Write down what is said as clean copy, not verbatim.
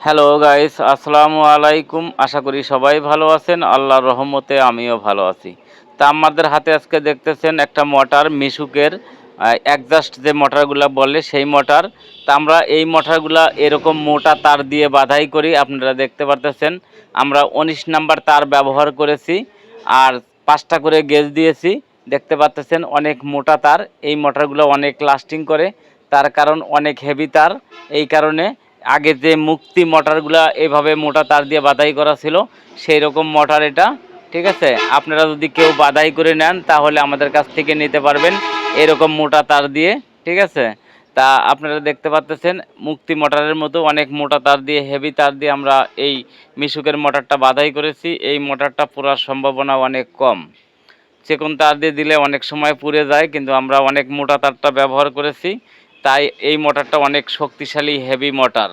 Hello guys, আসসালামু আলাইকুম। আশা করি সবাই ভালো আছেন। আল্লাহর রহমতে আমিও ভালো আছি। তা আমাদের হাতে আজকে দেখতেছেন একটা মোটর মিশুকের অ্যাডজাস্ট যে মোটরগুলা বলে সেই মোটর। তা আমরা এই মোটরগুলা এরকম মোটা তার দিয়ে বাঁধাই করি। আপনারা দেখতে পারতেছেন আমরা ১৯ নাম্বার তার ব্যবহার করেছি আর ৫টা করে গেজ দিয়েছি। দেখতে পারতেছেন অনেক মোটা তার। এই মোটরগুলো অনেক লাস্টিং করে, তার কারণ অনেক হেভি তার। এই কারণে আগে যে মুক্তি মোটরগুলা এভাবে মোটা তার দিয়ে বাঁধাই করা ছিল, সেই রকম মোটর এটা। ঠিক আছে, আপনারা যদি কেউ বাঁধাই করে নেন তাহলে আমাদের কাছ থেকে নিতে পারবেন এরকম মোটা তার দিয়ে। ঠিক আছে, তা আপনারা দেখতে পাচ্ছেন মুক্তি মোটরের মতো অনেক মোটা তার দিয়ে, হেভি তার দিয়ে আমরা এই মিশুকের মোটরটা বাঁধাই করেছি। এই মোটরটা পুরার সম্ভাবনা অনেক কম। চিকন তার দিয়ে দিলে অনেক সময় পুড়ে যায়, কিন্তু আমরা অনেক মোটা তারটা ব্যবহার করেছি, তাই এই মোটরটা অনেক শক্তিশালী হেভি মোটর।